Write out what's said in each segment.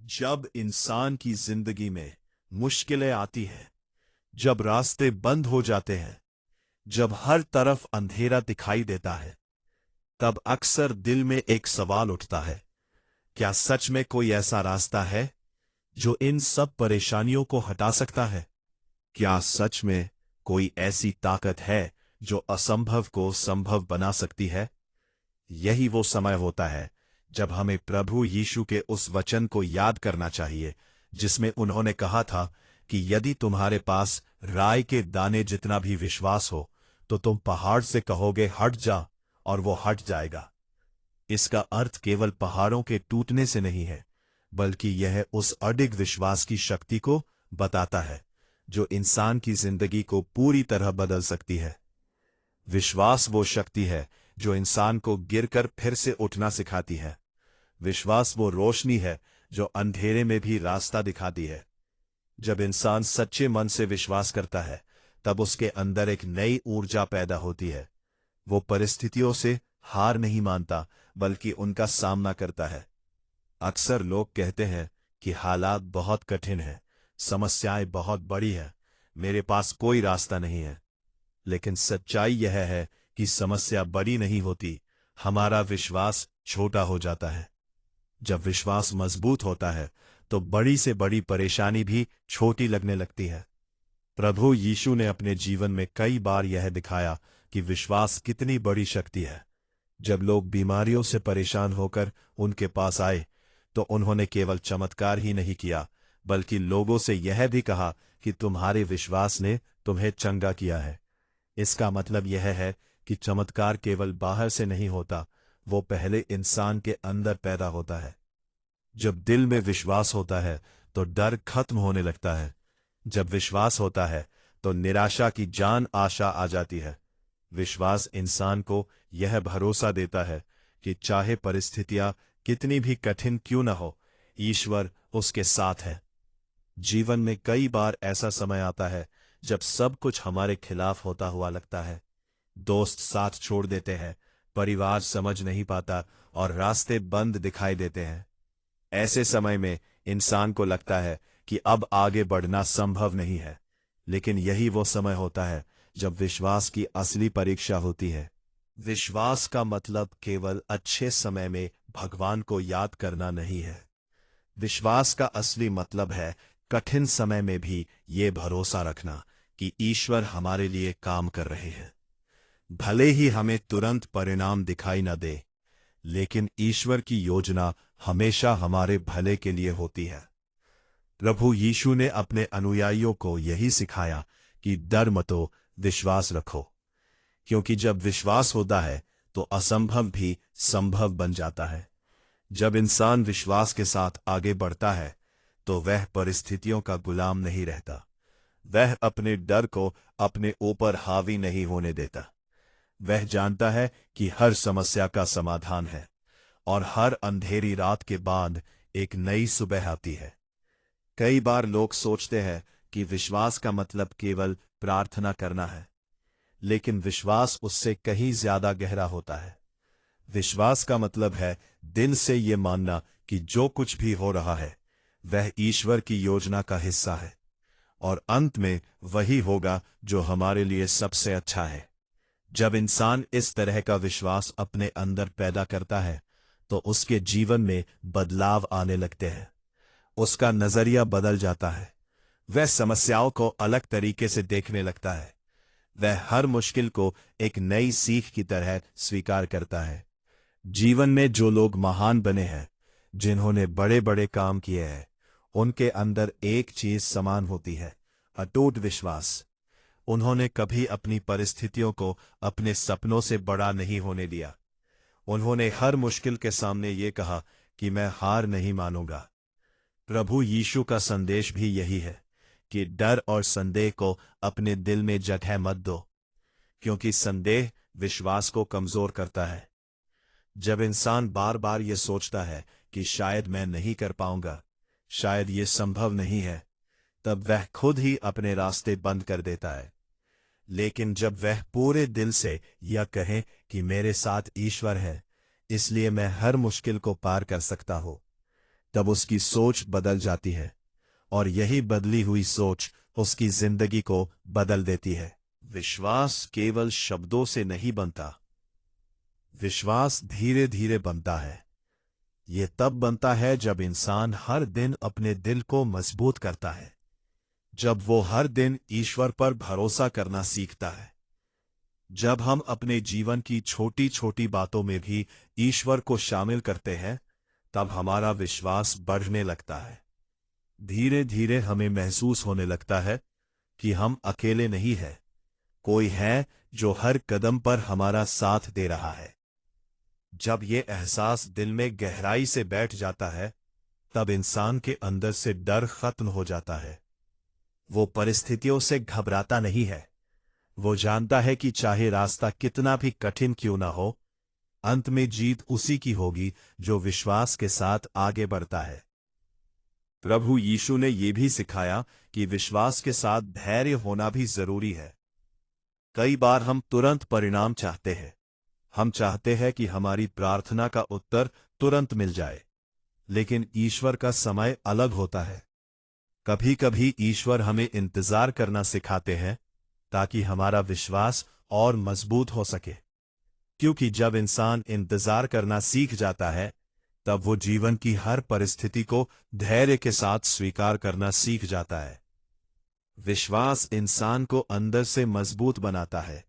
जब इंसान की जिंदगी में मुश्किलें आती हैं, जब रास्ते बंद हो जाते हैं, जब हर तरफ अंधेरा दिखाई देता है, तब अक्सर दिल में एक सवाल उठता है। क्या सच में कोई ऐसा रास्ता है जो इन सब परेशानियों को हटा सकता है? क्या सच में कोई ऐसी ताकत है जो असंभव को संभव बना सकती है? यही वो समय होता है जब हमें प्रभु यीशु के उस वचन को याद करना चाहिए जिसमें उन्होंने कहा था कि यदि तुम्हारे पास राई के दाने जितना भी विश्वास हो तो तुम पहाड़ से कहोगे हट जा और वो हट जाएगा। इसका अर्थ केवल पहाड़ों के टूटने से नहीं है, बल्कि यह उस अडिग विश्वास की शक्ति को बताता है जो इंसान की जिंदगी को पूरी तरह बदल सकती है। विश्वास वो शक्ति है जो इंसान को गिरकर फिर से उठना सिखाती है। विश्वास वो रोशनी है जो अंधेरे में भी रास्ता दिखाती है। जब इंसान सच्चे मन से विश्वास करता है, तब उसके अंदर एक नई ऊर्जा पैदा होती है। वो परिस्थितियों से हार नहीं मानता, बल्कि उनका सामना करता है। अक्सर लोग कहते हैं कि हालात बहुत कठिन हैं, समस्याएं बहुत बड़ी हैं, मेरे पास कोई रास्ता नहीं है। लेकिन सच्चाई यह है कि समस्या बड़ी नहीं होती, हमारा विश्वास छोटा हो जाता है। जब विश्वास मजबूत होता है तो बड़ी से बड़ी परेशानी भी छोटी लगने लगती है। प्रभु यीशु ने अपने जीवन में कई बार यह दिखाया कि विश्वास कितनी बड़ी शक्ति है। जब लोग बीमारियों से परेशान होकर उनके पास आए तो उन्होंने केवल चमत्कार ही नहीं किया, बल्कि लोगों से यह भी कहा कि तुम्हारे विश्वास ने तुम्हें चंगा किया है। इसका मतलब यह है कि चमत्कार केवल बाहर से नहीं होता, वो पहले इंसान के अंदर पैदा होता है। जब दिल में विश्वास होता है तो डर खत्म होने लगता है। जब विश्वास होता है तो निराशा की जान आशा आ जाती है। विश्वास इंसान को यह भरोसा देता है कि चाहे परिस्थितियां कितनी भी कठिन क्यों न हो, ईश्वर उसके साथ है। जीवन में कई बार ऐसा समय आता है जब सब कुछ हमारे खिलाफ होता हुआ लगता है। दोस्त साथ छोड़ देते हैं, परिवार समझ नहीं पाता और रास्ते बंद दिखाई देते हैं। ऐसे समय में इंसान को लगता है कि अब आगे बढ़ना संभव नहीं है। लेकिन यही वो समय होता है जब विश्वास की असली परीक्षा होती है। विश्वास का मतलब केवल अच्छे समय में भगवान को याद करना नहीं है। विश्वास का असली मतलब है कठिन समय में भी ये भरोसा रखना कि ईश्वर हमारे लिए काम कर रहे हैं। भले ही हमें तुरंत परिणाम दिखाई न दे, लेकिन ईश्वर की योजना हमेशा हमारे भले के लिए होती है। प्रभु यीशु ने अपने अनुयायियों को यही सिखाया कि डर मतो, विश्वास रखो, क्योंकि जब विश्वास होता है तो असंभव भी संभव बन जाता है। जब इंसान विश्वास के साथ आगे बढ़ता है तो वह परिस्थितियों का गुलाम नहीं रहता। वह अपने डर को अपने ऊपर हावी नहीं होने देता। वह जानता है कि हर समस्या का समाधान है और हर अंधेरी रात के बाद एक नई सुबह आती है। कई बार लोग सोचते हैं कि विश्वास का मतलब केवल प्रार्थना करना है, लेकिन विश्वास उससे कहीं ज्यादा गहरा होता है। विश्वास का मतलब है दिल से ये मानना कि जो कुछ भी हो रहा है वह ईश्वर की योजना का हिस्सा है और अंत में वही होगा जो हमारे लिए सबसे अच्छा है। जब इंसान इस तरह का विश्वास अपने अंदर पैदा करता है तो उसके जीवन में बदलाव आने लगते हैं। उसका नजरिया बदल जाता है। वह समस्याओं को अलग तरीके से देखने लगता है। वह हर मुश्किल को एक नई सीख की तरह स्वीकार करता है। जीवन में जो लोग महान बने हैं, जिन्होंने बड़े बड़े काम किए हैं, उनके अंदर एक चीज समान होती है, अटूट विश्वास। उन्होंने कभी अपनी परिस्थितियों को अपने सपनों से बड़ा नहीं होने दिया। उन्होंने हर मुश्किल के सामने ये कहा कि मैं हार नहीं मानूंगा। प्रभु यीशु का संदेश भी यही है कि डर और संदेह को अपने दिल में जगह मत दो, क्योंकि संदेह विश्वास को कमजोर करता है। जब इंसान बार बार ये सोचता है कि शायद मैं नहीं कर पाऊंगा, शायद ये संभव नहीं है, तब वह खुद ही अपने रास्ते बंद कर देता है। लेकिन जब वह पूरे दिल से यह कहे कि मेरे साथ ईश्वर है, इसलिए मैं हर मुश्किल को पार कर सकता हूं, तब उसकी सोच बदल जाती है और यही बदली हुई सोच उसकी जिंदगी को बदल देती है। विश्वास केवल शब्दों से नहीं बनता, विश्वास धीरे धीरे बनता है। ये तब बनता है जब इंसान हर दिन अपने दिल को मजबूत करता है, जब वो हर दिन ईश्वर पर भरोसा करना सीखता है, जब हम अपने जीवन की छोटी छोटी बातों में भी ईश्वर को शामिल करते हैं, तब हमारा विश्वास बढ़ने लगता है। धीरे धीरे हमें महसूस होने लगता है कि हम अकेले नहीं हैं, कोई है जो हर कदम पर हमारा साथ दे रहा है। जब ये एहसास दिल में गहराई से बैठ जाता है, तब इंसान के अंदर से डर खत्म हो जाता है। वो परिस्थितियों से घबराता नहीं है। वो जानता है कि चाहे रास्ता कितना भी कठिन क्यों ना हो, अंत में जीत उसी की होगी जो विश्वास के साथ आगे बढ़ता है। प्रभु यीशु ने यह भी सिखाया कि विश्वास के साथ धैर्य होना भी जरूरी है। कई बार हम तुरंत परिणाम चाहते हैं। हम चाहते हैं कि हमारी प्रार्थना का उत्तर तुरंत मिल जाए, लेकिन ईश्वर का समय अलग होता है। कभी कभी ईश्वर हमें इंतजार करना सिखाते हैं ताकि हमारा विश्वास और मजबूत हो सके, क्योंकि जब इंसान इंतजार करना सीख जाता है, तब वो जीवन की हर परिस्थिति को धैर्य के साथ स्वीकार करना सीख जाता है। विश्वास इंसान को अंदर से मजबूत बनाता है।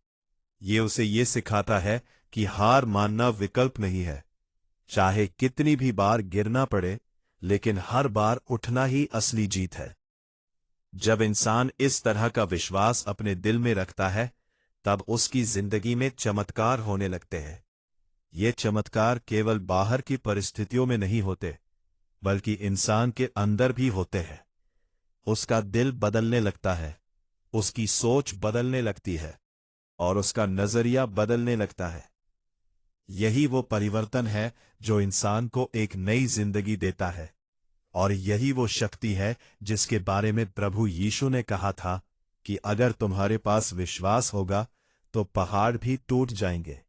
ये उसे ये सिखाता है कि हार मानना विकल्प नहीं है। चाहे कितनी भी बार गिरना पड़े, लेकिन हर बार उठना ही असली जीत है। जब इंसान इस तरह का विश्वास अपने दिल में रखता है, तब उसकी जिंदगी में चमत्कार होने लगते हैं। ये चमत्कार केवल बाहर की परिस्थितियों में नहीं होते, बल्कि इंसान के अंदर भी होते हैं। उसका दिल बदलने लगता है, उसकी सोच बदलने लगती है और उसका नजरिया बदलने लगता है। यही वो परिवर्तन है जो इंसान को एक नई जिंदगी देता है, और यही वो शक्ति है जिसके बारे में प्रभु यीशु ने कहा था कि अगर तुम्हारे पास विश्वास होगा तो पहाड़ भी टूट जाएंगे।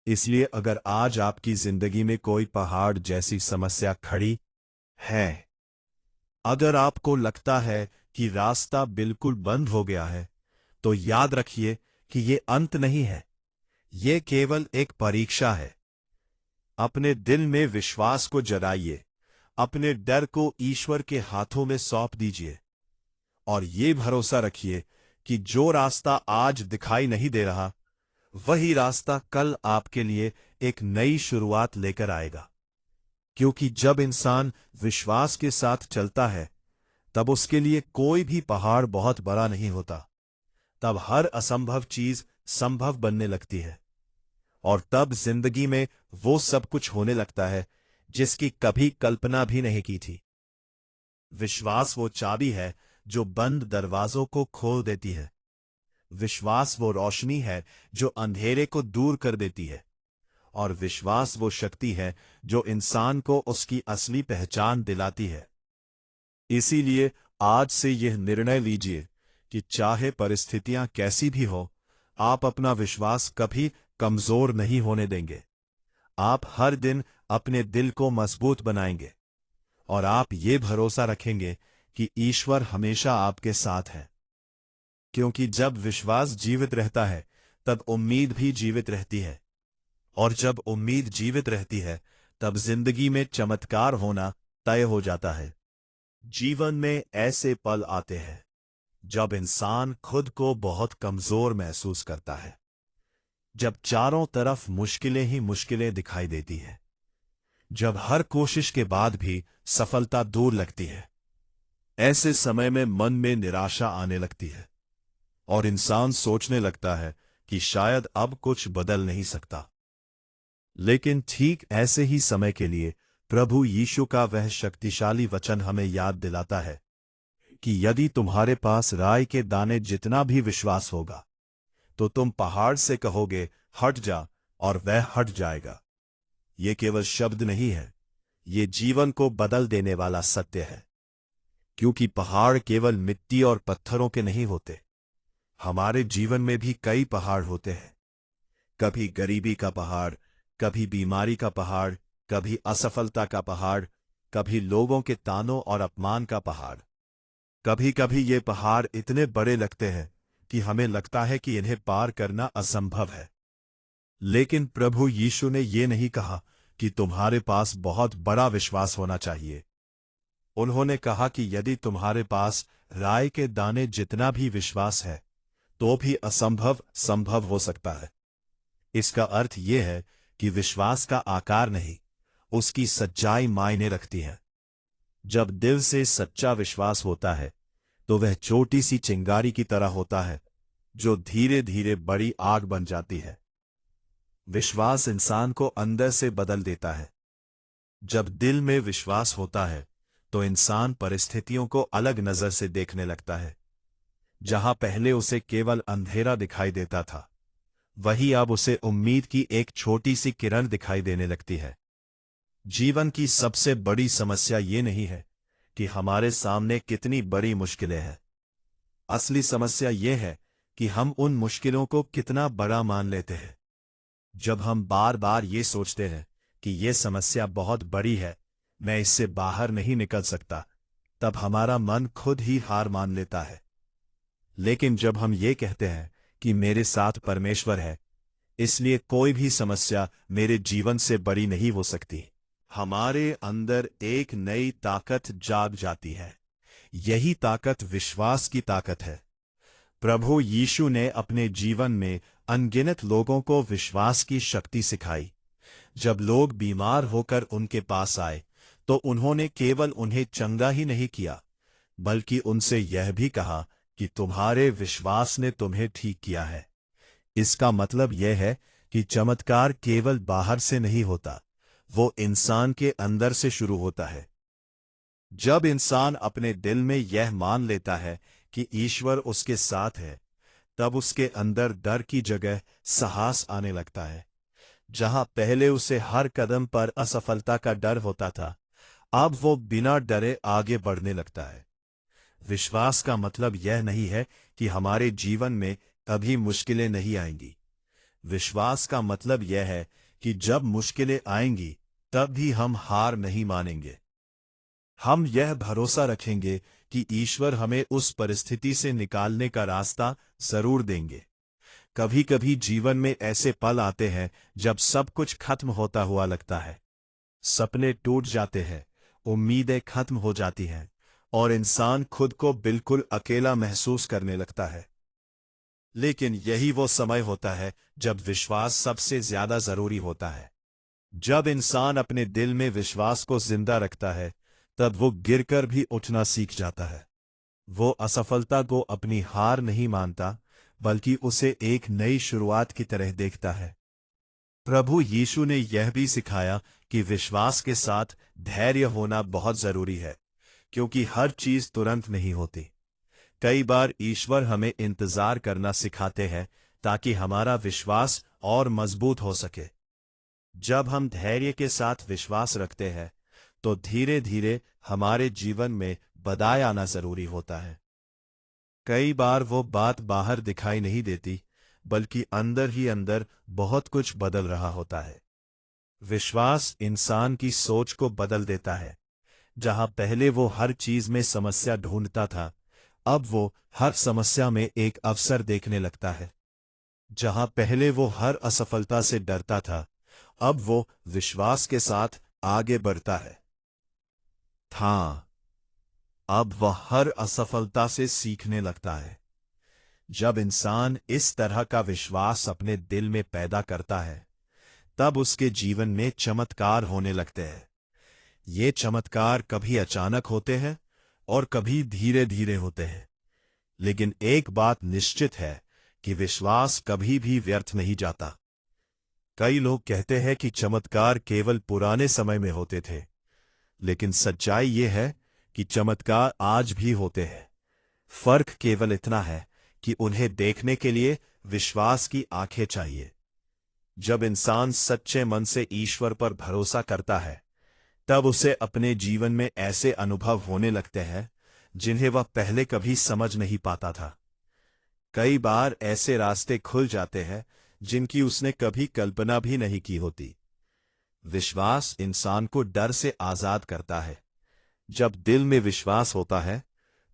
इसलिए अगर आज आपकी जिंदगी में कोई पहाड़ जैसी समस्या खड़ी है, अगर आपको लगता है कि रास्ता बिल्कुल बंद हो गया है, तो याद रखिए कि ये अंत नहीं है, ये केवल एक परीक्षा है। अपने दिल में विश्वास को जगाइए, अपने डर को ईश्वर के हाथों में सौंप दीजिए और ये भरोसा रखिए कि जो रास्ता आज दिखाई नहीं दे रहा, वही रास्ता कल आपके लिए एक नई शुरुआत लेकर आएगा। क्योंकि जब इंसान विश्वास के साथ चलता है, तब उसके लिए कोई भी पहाड़ बहुत बड़ा नहीं होता। तब हर असंभव चीज संभव बनने लगती है, और तब जिंदगी में वो सब कुछ होने लगता है जिसकी कभी कल्पना भी नहीं की थी। विश्वास वो चाबी है जो बंद दरवाजों को खोल देती है। विश्वास वो रोशनी है जो अंधेरे को दूर कर देती है, और विश्वास वो शक्ति है जो इंसान को उसकी असली पहचान दिलाती है। इसीलिए आज से यह निर्णय लीजिए कि चाहे परिस्थितियां कैसी भी हो, आप अपना विश्वास कभी कमजोर नहीं होने देंगे। आप हर दिन अपने दिल को मजबूत बनाएंगे, और आप ये भरोसा रखेंगे कि ईश्वर हमेशा आपके साथ है। क्योंकि जब विश्वास जीवित रहता है, तब उम्मीद भी जीवित रहती है, और जब उम्मीद जीवित रहती है, तब जिंदगी में चमत्कार होना तय हो जाता है। जीवन में ऐसे पल आते हैं जब इंसान खुद को बहुत कमजोर महसूस करता है, जब चारों तरफ मुश्किलें ही मुश्किलें दिखाई देती हैं, जब हर कोशिश के बाद भी सफलता दूर लगती है। ऐसे समय में मन में निराशा आने लगती है और इंसान सोचने लगता है कि शायद अब कुछ बदल नहीं सकता। लेकिन ठीक ऐसे ही समय के लिए प्रभु यीशु का वह शक्तिशाली वचन हमें याद दिलाता है कि यदि तुम्हारे पास राई के दाने जितना भी विश्वास होगा, तो तुम पहाड़ से कहोगे हट जा, और वह हट जाएगा। ये केवल शब्द नहीं है, ये जीवन को बदल देने वाला सत्य है। क्योंकि पहाड़ केवल मिट्टी और पत्थरों के नहीं होते। हमारे जीवन में भी कई पहाड़ होते हैं। कभी गरीबी का पहाड़, कभी बीमारी का पहाड़, कभी असफलता का पहाड़, कभी लोगों के तानों और अपमान का पहाड़। कभी कभी ये पहाड़ इतने बड़े लगते हैं कि हमें लगता है कि इन्हें पार करना असंभव है। लेकिन प्रभु यीशु ने ये नहीं कहा कि तुम्हारे पास बहुत बड़ा विश्वास होना चाहिए। उन्होंने कहा कि यदि तुम्हारे पास राई के दाने जितना भी विश्वास है तो भी असंभव संभव हो सकता है। इसका अर्थ यह है कि विश्वास का आकार नहीं, उसकी सच्चाई मायने रखती है। जब दिल से सच्चा विश्वास होता है तो वह छोटी सी चिंगारी की तरह होता है जो धीरे धीरे बड़ी आग बन जाती है। विश्वास इंसान को अंदर से बदल देता है। जब दिल में विश्वास होता है तो इंसान परिस्थितियों को अलग नजर से देखने लगता है। जहां पहले उसे केवल अंधेरा दिखाई देता था, वही अब उसे उम्मीद की एक छोटी सी किरण दिखाई देने लगती है। जीवन की सबसे बड़ी समस्या ये नहीं है कि हमारे सामने कितनी बड़ी मुश्किलें हैं। असली समस्या ये है कि हम उन मुश्किलों को कितना बड़ा मान लेते हैं। जब हम बार बार ये सोचते हैं कि ये समस्या बहुत बड़ी है, मैं इससे बाहर नहीं निकल सकता, तब हमारा मन खुद ही हार मान लेता है। लेकिन जब हम ये कहते हैं कि मेरे साथ परमेश्वर है, इसलिए कोई भी समस्या मेरे जीवन से बड़ी नहीं हो सकती, हमारे अंदर एक नई ताकत जाग जाती है। यही ताकत विश्वास की ताकत है। प्रभु यीशु ने अपने जीवन में अनगिनत लोगों को विश्वास की शक्ति सिखाई। जब लोग बीमार होकर उनके पास आए तो उन्होंने केवल उन्हें चंगा ही नहीं किया, बल्कि उनसे यह भी कहा कि तुम्हारे विश्वास ने तुम्हें ठीक किया है। इसका मतलब यह है कि चमत्कार केवल बाहर से नहीं होता, वो इंसान के अंदर से शुरू होता है। जब इंसान अपने दिल में यह मान लेता है कि ईश्वर उसके साथ है, तब उसके अंदर डर की जगह साहस आने लगता है। जहां पहले उसे हर कदम पर असफलता का डर होता था, अब वो बिना डरे आगे बढ़ने लगता है। विश्वास का मतलब यह नहीं है कि हमारे जीवन में कभी मुश्किलें नहीं आएंगी। विश्वास का मतलब यह है कि जब मुश्किलें आएंगी तब भी हम हार नहीं मानेंगे। हम यह भरोसा रखेंगे कि ईश्वर हमें उस परिस्थिति से निकालने का रास्ता जरूर देंगे। कभी कभी जीवन में ऐसे पल आते हैं जब सब कुछ खत्म होता हुआ लगता है। सपने टूट जाते हैं, उम्मीदें खत्म हो जाती हैं और इंसान खुद को बिल्कुल अकेला महसूस करने लगता है। लेकिन यही वो समय होता है जब विश्वास सबसे ज्यादा जरूरी होता है। जब इंसान अपने दिल में विश्वास को जिंदा रखता है, तब वो गिरकर भी उठना सीख जाता है। वो असफलता को अपनी हार नहीं मानता, बल्कि उसे एक नई शुरुआत की तरह देखता है। प्रभु यीशु ने यह भी सिखाया कि विश्वास के साथ धैर्य होना बहुत जरूरी है, क्योंकि हर चीज तुरंत नहीं होती। कई बार ईश्वर हमें इंतजार करना सिखाते हैं ताकि हमारा विश्वास और मजबूत हो सके। जब हम धैर्य के साथ विश्वास रखते हैं तो धीरे धीरे हमारे जीवन में बदलाव आना जरूरी होता है। कई बार वो बात बाहर दिखाई नहीं देती, बल्कि अंदर ही अंदर बहुत कुछ बदल रहा होता है। विश्वास इंसान की सोच को बदल देता है। जहां पहले वो हर चीज में समस्या ढूंढता था, अब वो हर समस्या में एक अवसर देखने लगता है। जहां पहले वो हर असफलता से डरता था, अब वो विश्वास के साथ आगे बढ़ता है। हाँ, अब वह हर असफलता से सीखने लगता है। जब इंसान इस तरह का विश्वास अपने दिल में पैदा करता है, तब उसके जीवन में चमत्कार होने लगते हैं। ये चमत्कार कभी अचानक होते हैं और कभी धीरे धीरे होते हैं। लेकिन एक बात निश्चित है कि विश्वास कभी भी व्यर्थ नहीं जाता। कई लोग कहते हैं कि चमत्कार केवल पुराने समय में होते थे, लेकिन सच्चाई ये है कि चमत्कार आज भी होते हैं। फर्क केवल इतना है कि उन्हें देखने के लिए विश्वास की आंखें चाहिए। जब इंसान सच्चे मन से ईश्वर पर भरोसा करता है, तब उसे अपने जीवन में ऐसे अनुभव होने लगते हैं जिन्हें वह पहले कभी समझ नहीं पाता था। कई बार ऐसे रास्ते खुल जाते हैं जिनकी उसने कभी कल्पना भी नहीं की होती। विश्वास इंसान को डर से आजाद करता है। जब दिल में विश्वास होता है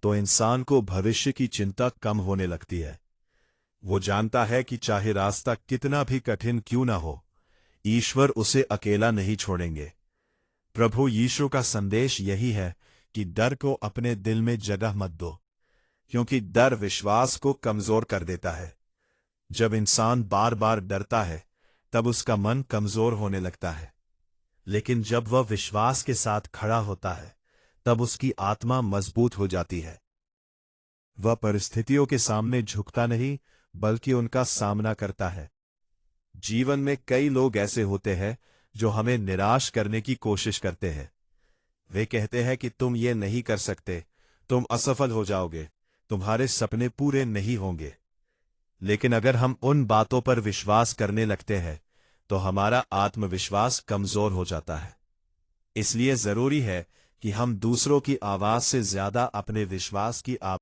तो इंसान को भविष्य की चिंता कम होने लगती है। वो जानता है कि चाहे रास्ता कितना भी कठिन क्यों ना हो, ईश्वर उसे अकेला नहीं छोड़ेंगे। प्रभु यीशु का संदेश यही है कि डर को अपने दिल में जगह मत दो, क्योंकि डर विश्वास को कमजोर कर देता है। जब इंसान बार बार डरता है तब उसका मन कमजोर होने लगता है, लेकिन जब वह विश्वास के साथ खड़ा होता है तब उसकी आत्मा मजबूत हो जाती है। वह परिस्थितियों के सामने झुकता नहीं बल्कि उनका सामना करता है। जीवन में कई लोग ऐसे होते हैं जो हमें निराश करने की कोशिश करते हैं। वे कहते हैं कि तुम ये नहीं कर सकते, तुम असफल हो जाओगे, तुम्हारे सपने पूरे नहीं होंगे। लेकिन अगर हम उन बातों पर विश्वास करने लगते हैं तो हमारा आत्मविश्वास कमजोर हो जाता है। इसलिए जरूरी है कि हम दूसरों की आवाज से ज्यादा अपने विश्वास की